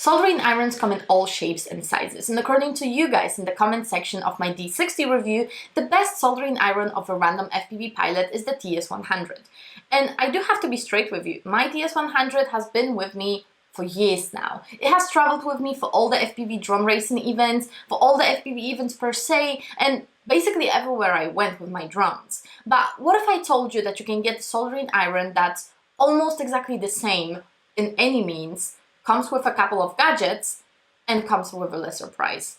Soldering irons come in all shapes and sizes, and according to you guys in the comment section of my D60 review, the best soldering iron of a random FPV pilot is the TS100. And I do have to be straight with you, my TS100 has been with me for years now. It has traveled with me for all the FPV drone racing events, for all the FPV events per se, and basically everywhere I went with my drones. But what if I told you that you can get a soldering iron that's almost exactly the same in any means, comes with a couple of gadgets, and comes with a lesser price?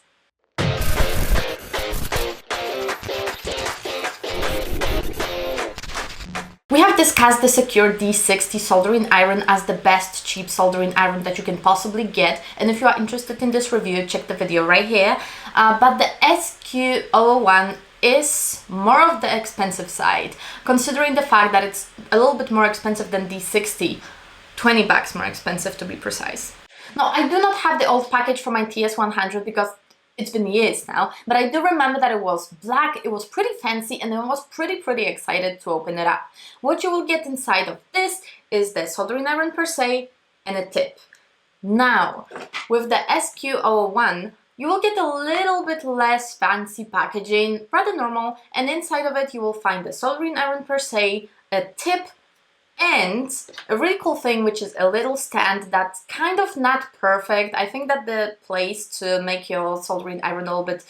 We have discussed the SEQURE D60 soldering iron as the best cheap soldering iron that you can possibly get, and if you are interested in this review, check the video right here. But the SQ-001 is more of the expensive side, considering the fact that it's a little bit more expensive than D60. 20 bucks more expensive to be precise. Now, I do not have the old package for my TS100 because it's been years now, but I do remember that it was black, it was pretty fancy, and I was pretty excited to open it up. What you will get inside of this is the soldering iron per se and a tip. Now, with the SQ-001, you will get a little bit less fancy packaging, rather normal, and inside of it you will find the soldering iron per se, a tip, and a really cool thing, which is a little stand that's kind of not perfect. I think that the place to make your soldering iron a little bit,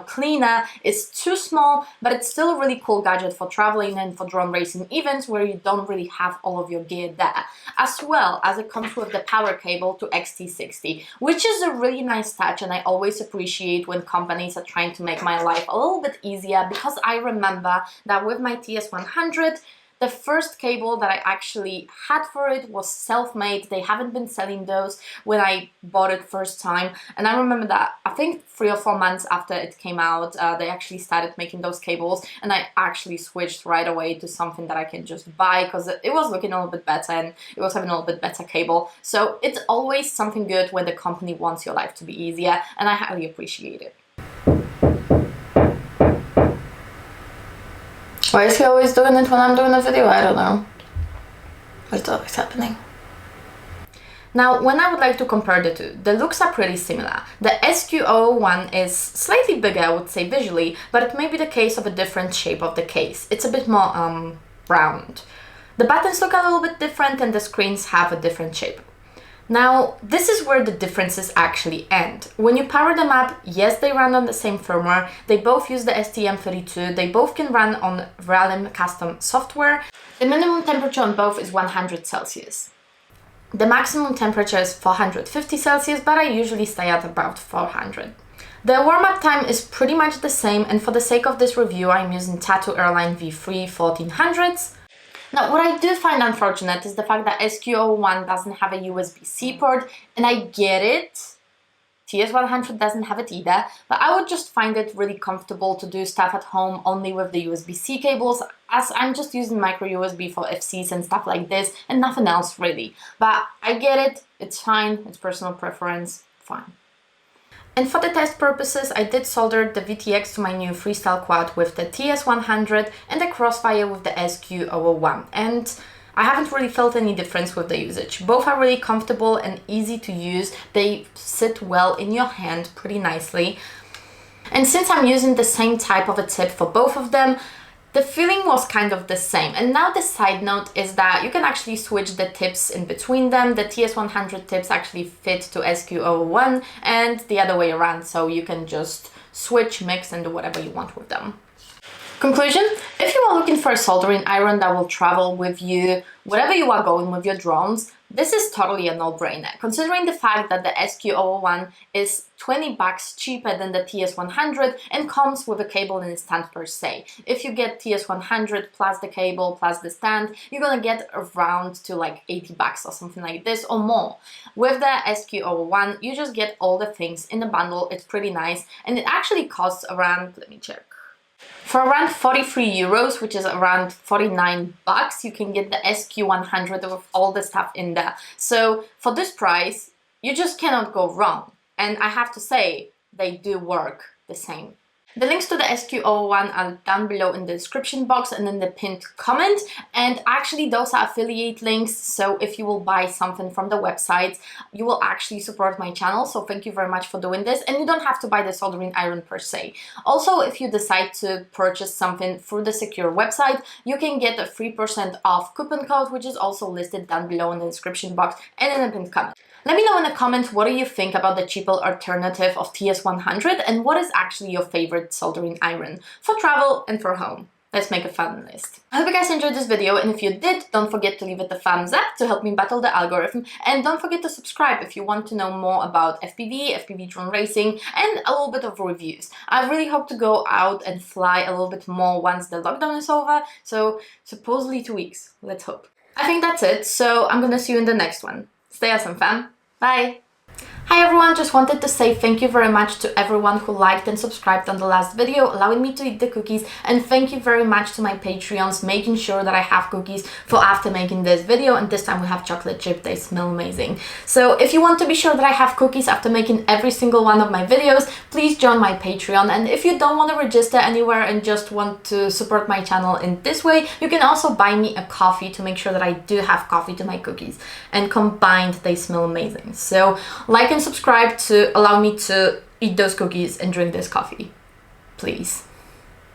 cleaner is too small, but it's still a really cool gadget for traveling and for drone racing events where you don't really have all of your gear there. As well as it comes with the power cable to XT60, which is a really nice touch, and I always appreciate when companies are trying to make my life a little bit easier, because I remember that with my TS100, the first cable that I actually had for it was self-made. They haven't been selling those when I bought it first time. And I remember that I think 3 or 4 months after it came out, they actually started making those cables. And I actually switched right away to something that I can just buy because it was looking a little bit better and it was having a little bit better cable. So it's always something good when the company wants your life to be easier, and I highly appreciate it. Why is he always doing it when I'm doing a video? I don't know. It's always happening. Now, when I would like to compare the two, the looks are pretty similar. The SQ-001 is slightly bigger, I would say, visually, but it may be the case of a different shape of the case. It's a bit more round. The buttons look a little bit different and the screens have a different shape. Now, this is where the differences actually end. When you power them up, yes, they run on the same firmware, they both use the STM32, they both can run on Realm custom software. The minimum temperature on both is 100 Celsius. The maximum temperature is 450 Celsius, but I usually stay at about 400. The warm-up time is pretty much the same, and for the sake of this review, I'm using Tattoo Airline V3 1400s. Now, what I do find unfortunate is the fact that SQ-001 doesn't have a USB-C port, and I get it. TS100 doesn't have it either, but I would just find it really comfortable to do stuff at home only with the USB-C cables, as I'm just using micro USB for FCs and stuff like this, and nothing else really. But I get it, it's fine, it's personal preference, fine. And for the test purposes, I did solder the VTX to my new freestyle quad with the TS100 and the Crossfire with the SQ-001. And I haven't really felt any difference with the usage. Both are really comfortable and easy to use. They sit well in your hand pretty nicely. And since I'm using the same type of a tip for both of them, the feeling was kind of the same. And now the side note is that you can actually switch the tips in between them. The TS100 tips actually fit to SQ-001 and the other way around, so you can just switch, mix, and do whatever you want with them. Conclusion: if you are looking for a soldering iron that will travel with you wherever you are going with your drones, this is totally a no-brainer, considering the fact that the SQ-001 is 20 bucks cheaper than the TS100 and comes with a cable and a stand per se. If you get TS100 plus the cable plus the stand, you're gonna get around to like 80 bucks or something like this or more. With the SQ-001, you just get all the things in the bundle. It's pretty nice, and it actually costs around, let me check, for around 43 euros, which is around 49 bucks, you can get the SQ100 with all the stuff in there. So for this price, you just cannot go wrong. And I have to say, they do work the same. The links to the SQ-001 are down below in the description box and in the pinned comment, and actually those are affiliate links, so if you will buy something from the website, you will actually support my channel, so thank you very much for doing this, and you don't have to buy the soldering iron per se. Also, if you decide to purchase something through the Secure website, you can get a 3% off coupon code, which is also listed down below in the description box and in the pinned comment. Let me know in the comments what do you think about the cheaper alternative of TS100 and what is actually your favorite soldering iron for travel and for home. Let's make a fun list. I hope you guys enjoyed this video, and if you did, don't forget to leave it a thumbs up to help me battle the algorithm, and don't forget to subscribe if you want to know more about FPV, FPV drone racing, and a little bit of reviews. I really hope to go out and fly a little bit more once the lockdown is over, so supposedly 2 weeks, let's hope. I think that's it, so I'm gonna see you in the next one. Stay awesome, fam. Bye! Hi everyone, just wanted to say thank you very much to everyone who liked and subscribed on the last video, allowing me to eat the cookies, and thank you very much to my Patreons, making sure that I have cookies for after making this video, and this time we have chocolate chip, they smell amazing. So if you want to be sure that I have cookies after making every single one of my videos, please join my Patreon, and if you don't want to register anywhere and just want to support my channel in this way, you can also buy me a coffee to make sure that I do have coffee to my cookies, and combined they smell amazing. So like and subscribe to allow me to eat those cookies and drink this coffee, please.